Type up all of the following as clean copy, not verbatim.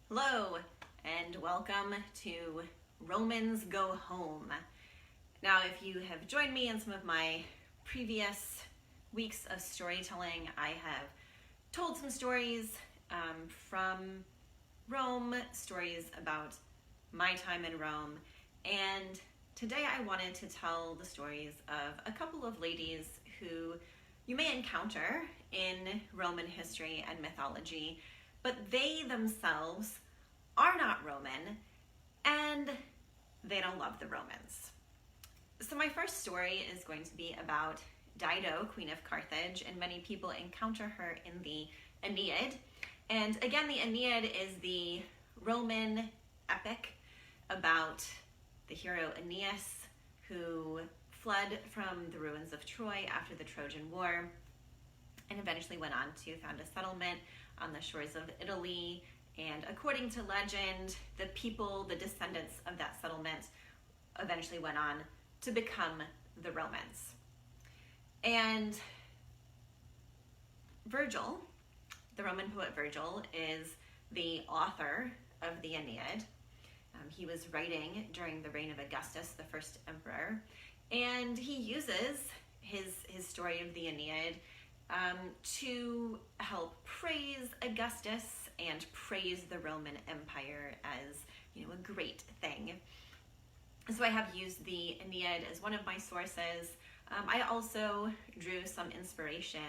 Hello, and welcome to Romans Go Home. Now, if you have joined me in some of my previous weeks of storytelling, I have told some stories from Rome, stories about my time in Rome, and today I wanted to tell the stories of a couple of ladies who you may encounter in Roman history and mythology, but they themselves are not Roman, and they don't love the Romans. So my first story is going to be about Dido, Queen of Carthage, and many people encounter her in the Aeneid. And again, the Aeneid is the Roman epic about the hero Aeneas, who fled from the ruins of Troy after the Trojan War and eventually went on to found a settlement on the shores of Italy. And according to legend, the people, the descendants of that settlement, eventually went on to become the Romans. And Virgil, the Roman poet Virgil, is the author of the Aeneid. He was writing during the reign of Augustus, the first emperor, and he uses his story of the Aeneid to help praise Augustus and praise the Roman Empire as, a great thing. So I have used the Aeneid as one of my sources. I also drew some inspiration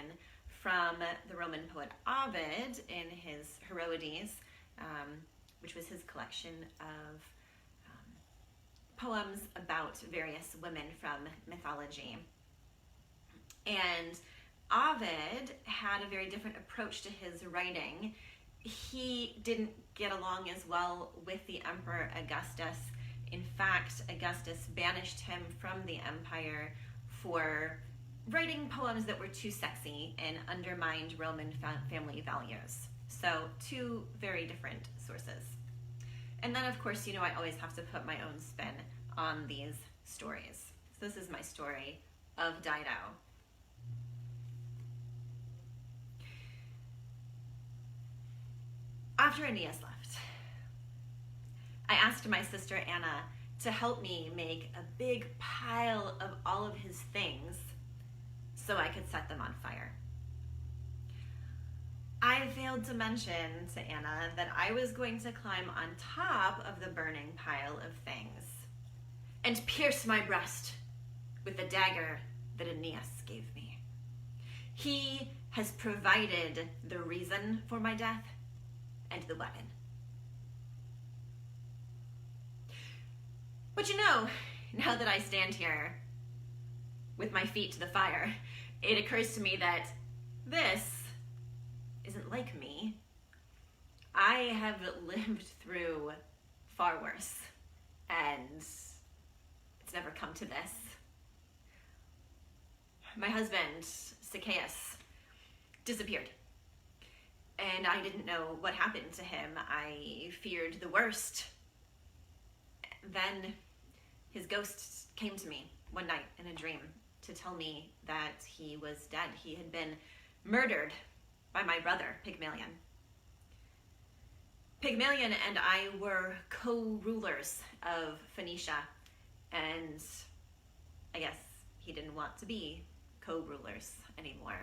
from the Roman poet Ovid in his Heroides, which was his collection of poems about various women from mythology. And Ovid had a very different approach to his writing. He didn't get along as well with the Emperor Augustus. In fact, Augustus banished him from the empire for writing poems that were too sexy and undermined Roman family values. So, two very different sources. And then, of course, I always have to put my own spin on these stories. So this is my story of Dido. After Aeneas left, I asked my sister Anna to help me make a big pile of all of his things so I could set them on fire. I failed to mention to Anna that I was going to climb on top of the burning pile of things and pierce my breast with the dagger that Aeneas gave me. He has provided the reason for my death and the weapon. But now that I stand here with my feet to the fire, it occurs to me that this isn't like me. I have lived through far worse, and it's never come to this. My husband, Zacchaeus, disappeared, and I didn't know what happened to him. I feared the worst. Then his ghost came to me one night in a dream to tell me that he was dead. He had been murdered by my brother, Pygmalion. Pygmalion and I were co-rulers of Phoenicia, and I guess he didn't want to be co-rulers anymore.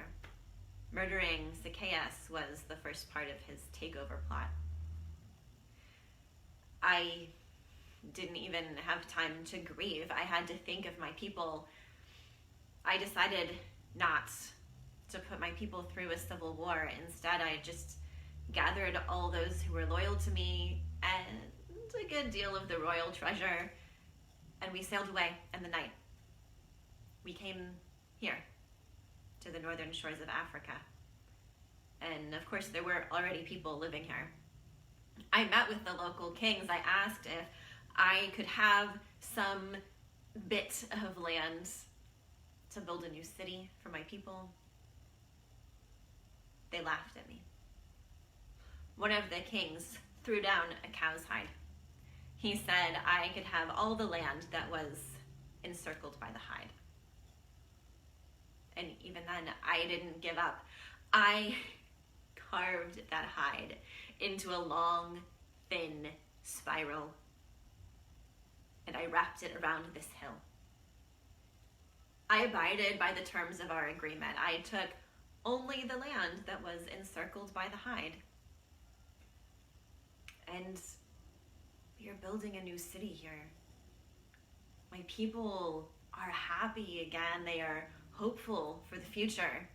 Murdering Zacchaeus was the first part of his takeover plot. I didn't even have time to grieve. I had to think of my people. I decided not to put my people through a civil war. Instead, I just gathered all those who were loyal to me and a good deal of the royal treasure, and we sailed away in the night. We came here to the northern shores of Africa. And of course, there were already people living here. I met with the local kings. I asked if I could have some bit of land to build a new city for my people. They laughed at me. One of the kings threw down a cow's hide. He said I could have all the land that was encircled by the hide. And even then, I didn't give up. I carved that hide into a long, thin spiral, and I wrapped it around this hill. I abided by the terms of our agreement. I took only the land that was encircled by the hide. And we are building a new city here. My people are happy again. They are hopeful for the future.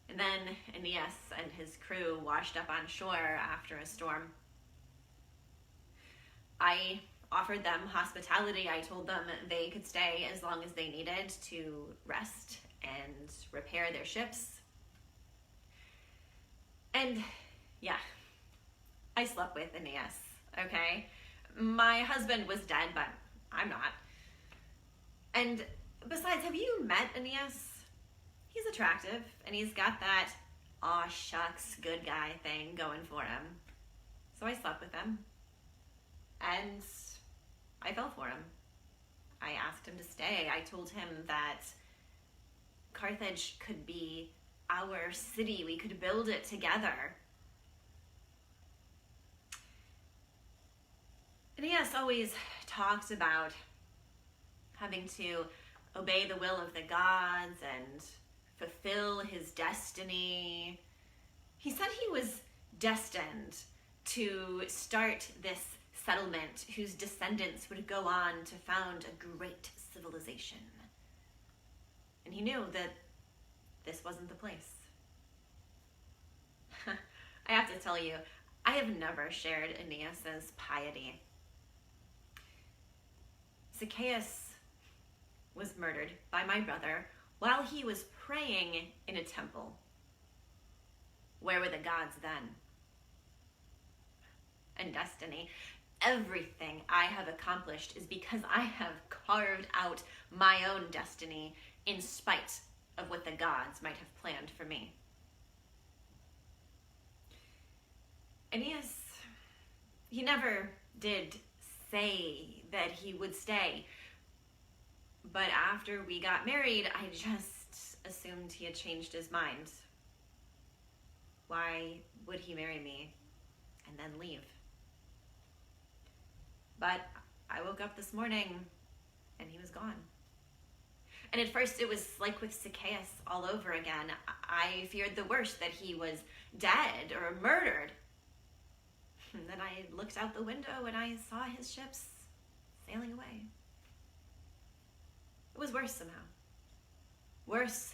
And then Aeneas and his crew washed up on shore after a storm. I offered them hospitality. I told them they could stay as long as they needed to rest and repair their ships. And yeah, I slept with Aeneas, okay? My husband was dead, but I'm not. And besides, have you met Aeneas? He's attractive, and he's got that aw shucks good guy thing going for him. So I slept with him, and I fell for him. I asked him to stay. I told him that Carthage could be our city. We could build it together. Aeneas always talked about having to obey the will of the gods and fulfill his destiny. He said he was destined to start this settlement whose descendants would go on to found a great civilization. And he knew that this wasn't the place. I have to tell you, I have never shared Aeneas's piety. Zacchaeus was murdered by my brother while he was praying in a temple. Where were the gods then? And destiny. Everything I have accomplished is because I have carved out my own destiny in spite of what the gods might have planned for me. Aeneas, he never did say that he would stay. But after we got married, I just assumed he had changed his mind. Why would he marry me and then leave? But I woke up this morning and he was gone. And at first it was like with Zacchaeus all over again. I feared the worst, that he was dead or murdered. And then I looked out the window and I saw his ships sailing away. It was worse somehow. Worse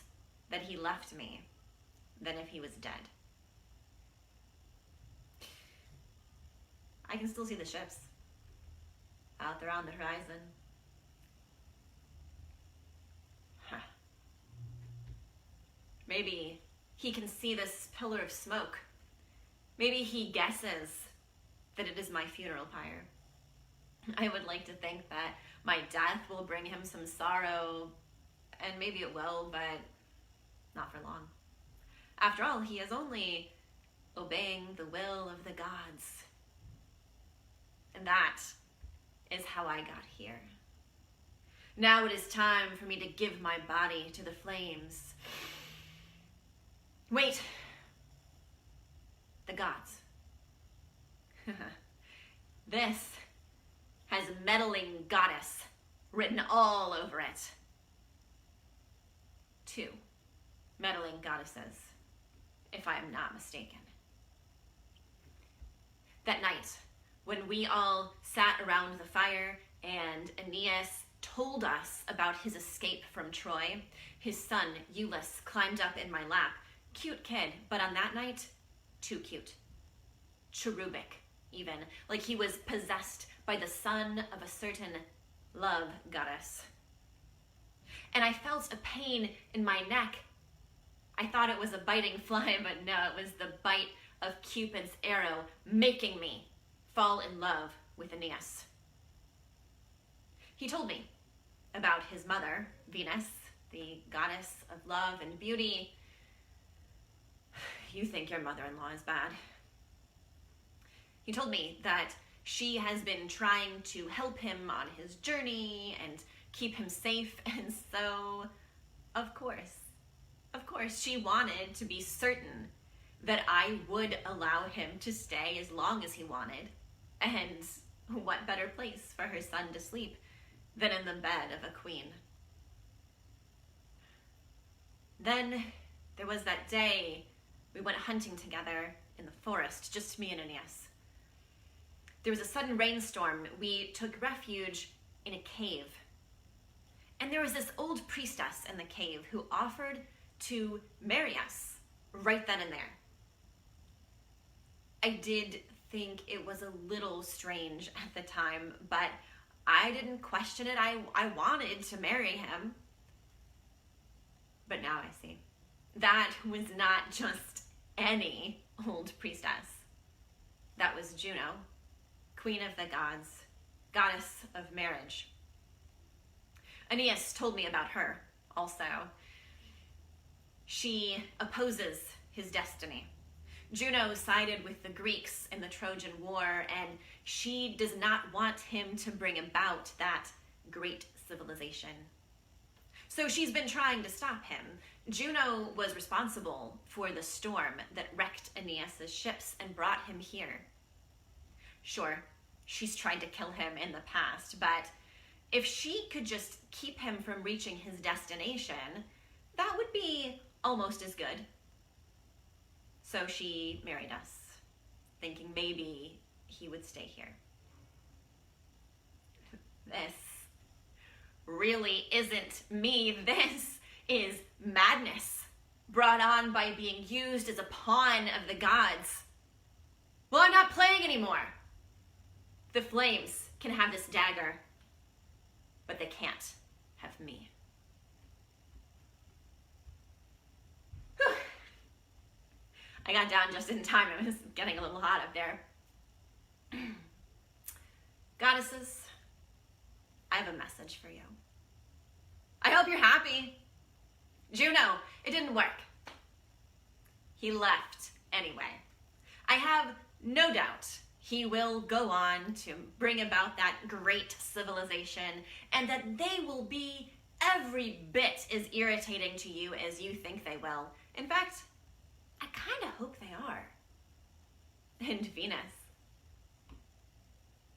that he left me than if he was dead. I can still see the ships out there on the horizon. Huh. Maybe he can see this pillar of smoke. Maybe he guesses that it is my funeral pyre. I would like to think that my death will bring him some sorrow, and maybe it will, but not for long. After all, he is only obeying the will of the gods. And that is how I got here. Now it is time for me to give my body to the flames. Wait. The gods. This has meddling goddess written all over it. 2 meddling goddesses, if I am not mistaken. That night, when we all sat around the fire and Aeneas told us about his escape from Troy, his son Iülus climbed up in my lap. Cute kid, but on that night, too cute. Cherubic, even, like he was possessed by the son of a certain love goddess. And I felt a pain in my neck. I thought it was a biting fly, but no, it was the bite of Cupid's arrow making me fall in love with Aeneas. He told me about his mother, Venus, the goddess of love and beauty. You think your mother-in-law is bad. He told me that she has been trying to help him on his journey and keep him safe, and so, of course, she wanted to be certain that I would allow him to stay as long as he wanted. And what better place for her son to sleep than in the bed of a queen? Then there was that day we went hunting together in the forest, just me and Aeneas. There was a sudden rainstorm. We took refuge in a cave. And there was this old priestess in the cave who offered to marry us right then and there. I did think it was a little strange at the time, but I didn't question it. I wanted to marry him. But now I see. That was not just any old priestess. That was Juno, queen of the gods, goddess of marriage. Aeneas told me about her also. She opposes his destiny. Juno sided with the Greeks in the Trojan War, and she does not want him to bring about that great civilization. So she's been trying to stop him. Juno was responsible for the storm that wrecked Aeneas' ships and brought him here. Sure, she's tried to kill him in the past, but if she could just keep him from reaching his destination, that would be almost as good. So she married us, thinking maybe he would stay here. This really isn't me. This is madness, brought on by being used as a pawn of the gods. Well, I'm not playing anymore. The flames can have this dagger, but they can't have me. Whew. I got down just in time. It was getting a little hot up there. Goddesses, I have a message for you. I hope you're happy. Juno, it didn't work. He left anyway. I have no doubt he will go on to bring about that great civilization, and that they will be every bit as irritating to you as you think they will. In fact, I kind of hope they are. And Venus,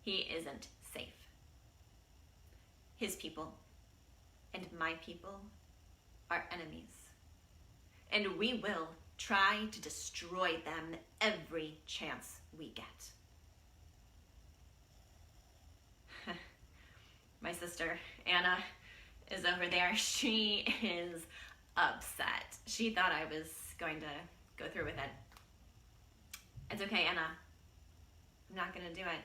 he isn't safe. His people and my people are enemies, and we will try to destroy them every chance we get. My sister Anna is over there. She is upset. She thought I was going to go through with it. It's okay, Anna. I'm not going to do it.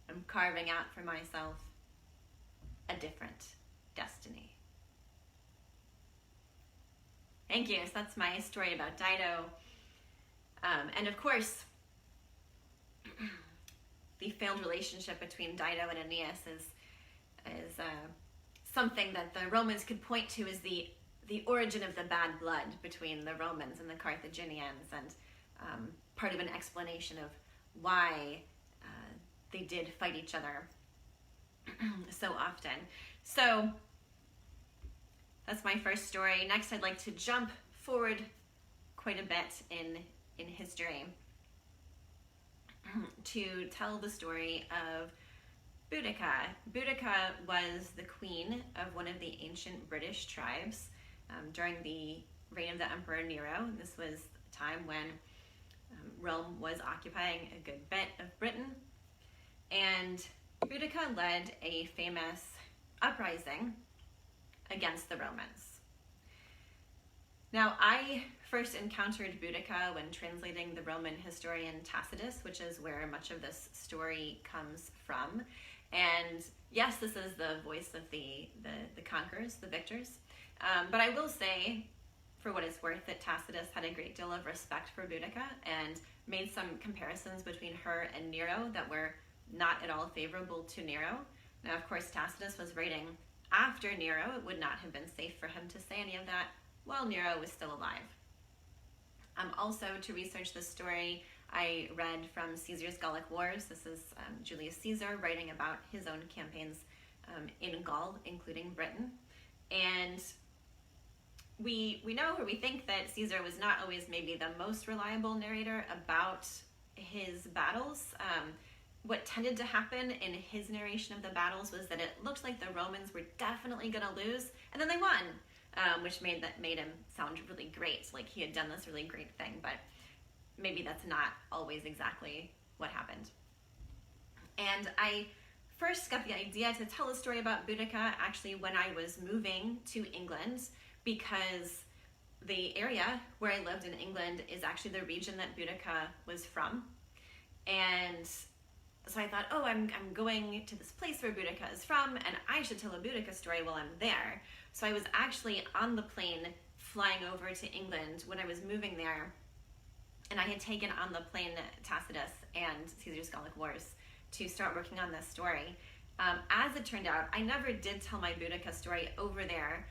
I'm carving out for myself a different destiny. Thank you. So that's my story about Dido. And of course, the failed relationship between Dido and Aeneas is something that the Romans could point to as the origin of the bad blood between the Romans and the Carthaginians, and part of an explanation of why they did fight each other so often. So that's my first story. Next, I'd like to jump forward quite a bit in history to tell the story of Boudica. Boudica was the queen of one of the ancient British tribes during the reign of the Emperor Nero. This was a time when Rome was occupying a good bit of Britain, and Boudica led a famous uprising against the Romans. Now, I first encountered Boudica when translating the Roman historian Tacitus, which is where much of this story comes from. And yes, this is the voice of the conquerors, the victors. But I will say, for what it's worth, that Tacitus had a great deal of respect for Boudica and made some comparisons between her and Nero that were not at all favorable to Nero. Now, of course, Tacitus was writing after Nero. It would not have been safe for him to say any of that while Nero was still alive. Also, to research this story, I read from Caesar's Gallic Wars. This is Julius Caesar writing about his own campaigns in Gaul, including Britain. And we know, or we think, that Caesar was not always maybe the most reliable narrator about his battles. What tended to happen in his narration of the battles was that it looked like the Romans were definitely going to lose, and then they won, which made him sound really great, like he had done this really great thing. But maybe that's not always exactly what happened. And I first got the idea to tell a story about Boudica actually when I was moving to England, because the area where I lived in England is actually the region that Boudica was from. And so I thought, oh, I'm going to this place where Boudica is from, and I should tell a Boudica story while I'm there. So I was actually on the plane flying over to England when I was moving there, and I had taken on the plane Tacitus and Caesar's Gallic Wars to start working on this story. As it turned out, I never did tell my Boudica story over there.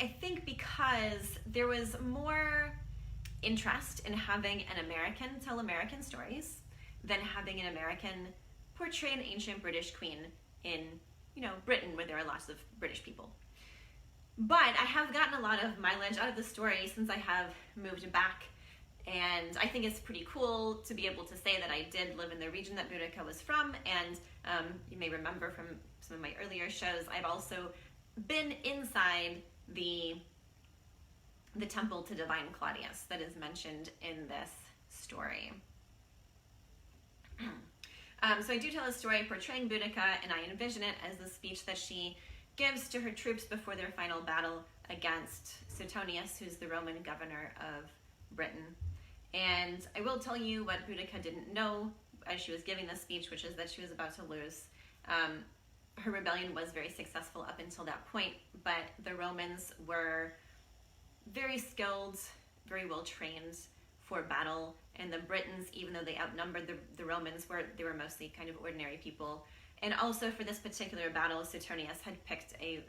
I think because there was more interest in having an American tell American stories than having an American portray an ancient British queen in, Britain, where there are lots of British people. But I have gotten a lot of mileage out of the story since I have moved back, and I think it's pretty cool to be able to say that I did live in the region that Boudica was from. And you may remember from some of my earlier shows, I've also been inside the temple to divine Claudius that is mentioned in this story. So I do tell a story portraying Boudica, and I envision it as the speech that she gives to her troops before their final battle against Suetonius, who's the Roman governor of Britain. And I will tell you what Boudica didn't know as she was giving this speech, which is that she was about to lose. Her rebellion was very successful up until that point, but the Romans were very skilled, very well trained for battle, and the Britons, even though they outnumbered the Romans, they were mostly kind of ordinary people. And also for this particular battle, Suetonius had picked a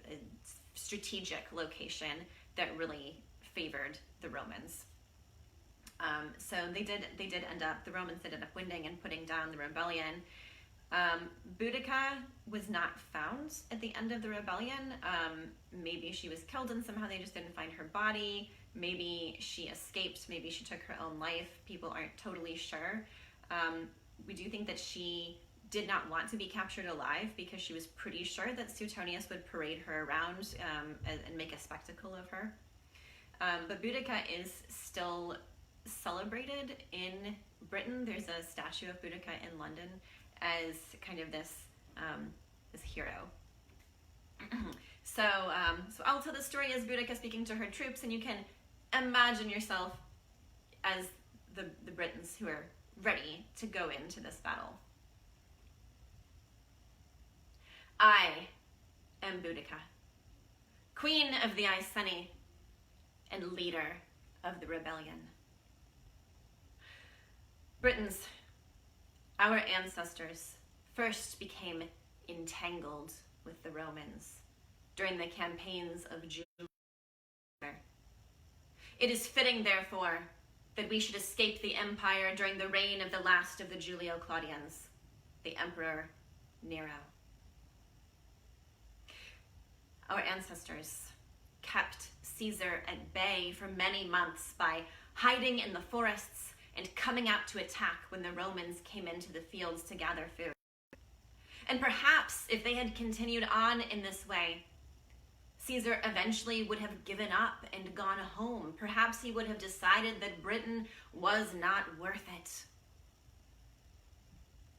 strategic location that really favored the Romans. So the Romans ended up winning and putting down the rebellion. Boudica was not found at the end of the rebellion. Maybe she was killed, and somehow they just didn't find her body. Maybe she escaped. Maybe she took her own life. People aren't totally sure. We do think that she did not want to be captured alive, because she was pretty sure that Suetonius would parade her around and make a spectacle of her. But Boudica is still celebrated in Britain. There's a statue of Boudica in London as kind of this hero. So I'll tell the story as Boudica speaking to her troops, and you can imagine yourself as the Britons who are ready to go into this battle. I am Boudica, queen of the Iceni and leader of the rebellion. Britons, our ancestors first became entangled with the Romans during the campaigns of Julius. It is fitting, therefore, that we should escape the empire during the reign of the last of the Julio-Claudians, the Emperor Nero. Our ancestors kept Caesar at bay for many months by hiding in the forests and coming out to attack when the Romans came into the fields to gather food. And perhaps if they had continued on in this way, Caesar eventually would have given up and gone home. Perhaps he would have decided that Britain was not worth it.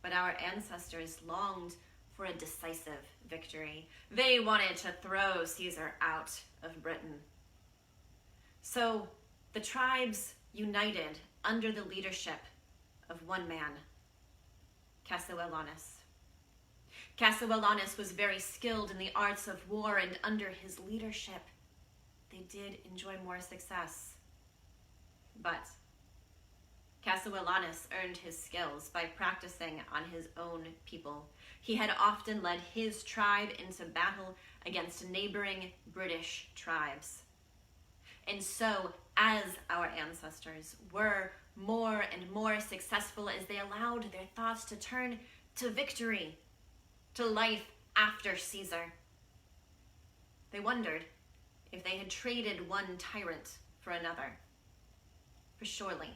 But our ancestors longed for a decisive victory. They wanted to throw Caesar out of Britain. So the tribes united under the leadership of one man, Cassivellaunus. Cassivellaunus was very skilled in the arts of war, and under his leadership, they did enjoy more success. But Cassivellaunus earned his skills by practicing on his own people. He had often led his tribe into battle against neighboring British tribes. And so, as our ancestors were more and more successful as they allowed their thoughts to turn to victory, to life after Caesar, they wondered if they had traded one tyrant for another. For surely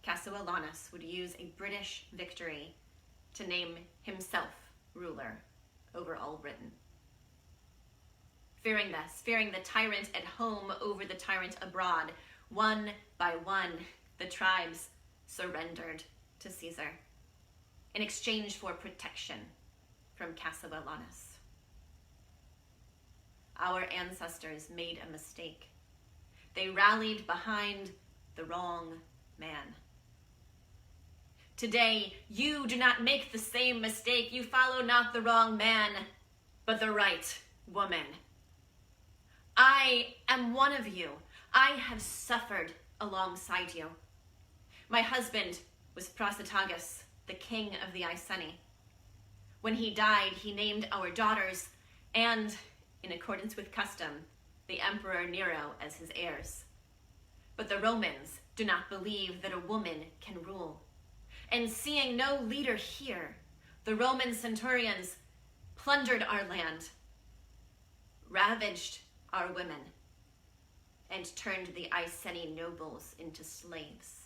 Cassivellaunus would use a British victory to name himself ruler over all Britain. Fearing this, fearing the tyrant at home over the tyrant abroad, one by one, the tribes surrendered to Caesar in exchange for protection from Cassivellaunus. Our ancestors made a mistake. They rallied behind the wrong man. Today, you do not make the same mistake. You follow not the wrong man, but the right woman. I am one of you. I have suffered alongside you. My husband was Prasutagus, the king of the Iceni. When he died, he named our daughters and, in accordance with custom, the Emperor Nero as his heirs. But the Romans do not believe that a woman can rule. And seeing no leader here, the Roman centurions plundered our land, ravaged our women, and turned the Iceni nobles into slaves.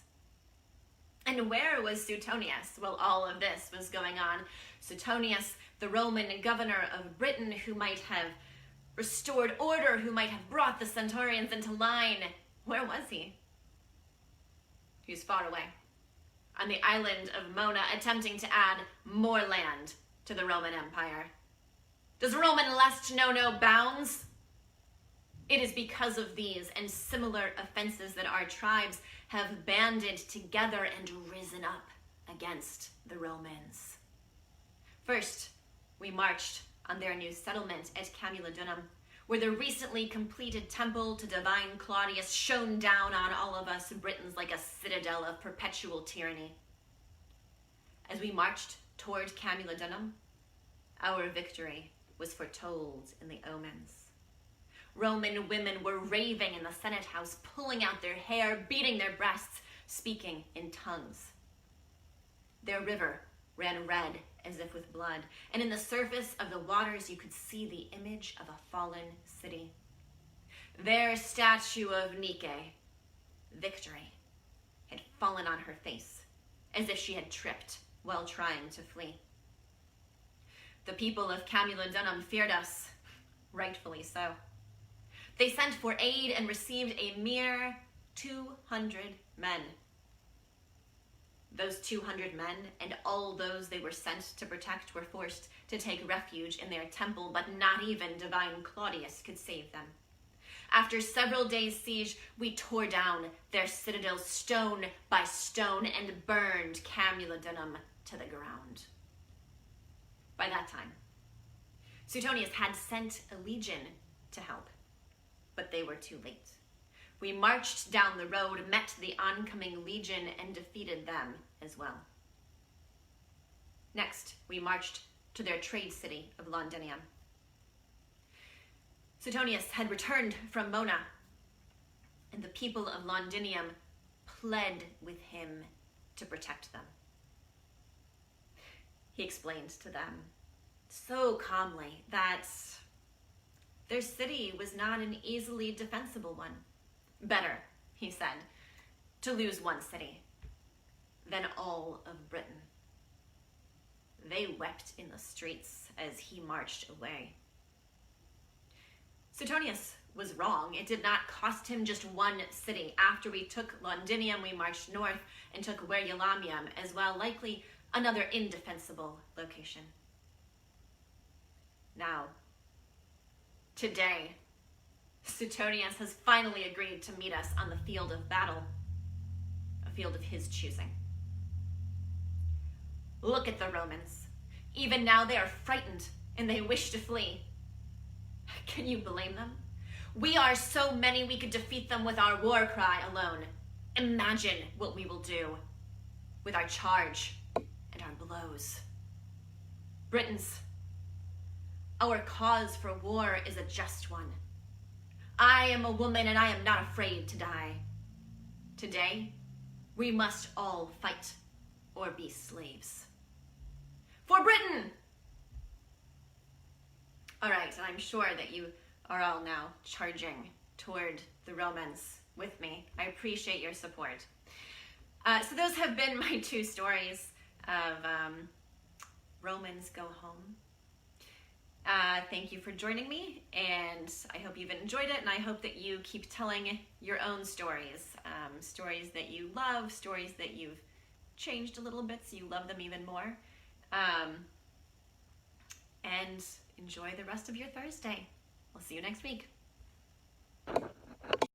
And where was Suetonius while all of this was going on? Suetonius, the Roman governor of Britain, who might have restored order, who might have brought the centurions into line. Where was he? He was far away, on the island of Mona, attempting to add more land to the Roman Empire. Does Roman lust know no bounds? It is because of these and similar offenses that our tribes have banded together and risen up against the Romans. First, we marched on their new settlement at Camulodunum, where the recently completed temple to divine Claudius shone down on all of us Britons like a citadel of perpetual tyranny. As we marched toward Camulodunum, our victory was foretold in the omens. Roman women were raving in the Senate house, pulling out their hair, beating their breasts, speaking in tongues. Their river ran red as if with blood, and in the surface of the waters you could see the image of a fallen city. Their statue of Nike, Victory, had fallen on her face, as if she had tripped while trying to flee. The people of Camulodunum feared us, rightfully so. They sent for aid and received a mere 200 men. Those 200 men and all those they were sent to protect were forced to take refuge in their temple, but not even divine Claudius could save them. After several days' siege, we tore down their citadel stone by stone and burned Camulodunum to the ground. By that time, Suetonius had sent a legion to help, but they were too late. We marched down the road, met the oncoming legion, and defeated them as well. Next, we marched to their trade city of Londinium. Suetonius had returned from Mona, and the people of Londinium pled with him to protect them. He explained to them so calmly that their city was not an easily defensible one. Better, he said, to lose one city than all of Britain. They wept in the streets as he marched away. Suetonius was wrong. It did not cost him just one city. After we took Londinium, we marched north and took Verulamium as well, likely another indefensible location. Now, today, Suetonius has finally agreed to meet us on the field of battle, a field of his choosing. Look at the Romans. Even now they are frightened and they wish to flee. Can you blame them? We are so many we could defeat them with our war cry alone. Imagine what we will do with our charge and our blows. Britons, our cause for war is a just one. I am a woman and I am not afraid to die. Today, we must all fight or be slaves. For Britain! All right, and I'm sure that you are all now charging toward the Romans with me. I appreciate your support. So those have been my 2 stories of Romans Go Home. Thank you for joining me, and I hope you've enjoyed it, and I hope that you keep telling your own stories, stories that you love, stories that you've changed a little bit so you love them even more, and enjoy the rest of your Thursday. We'll see you next week.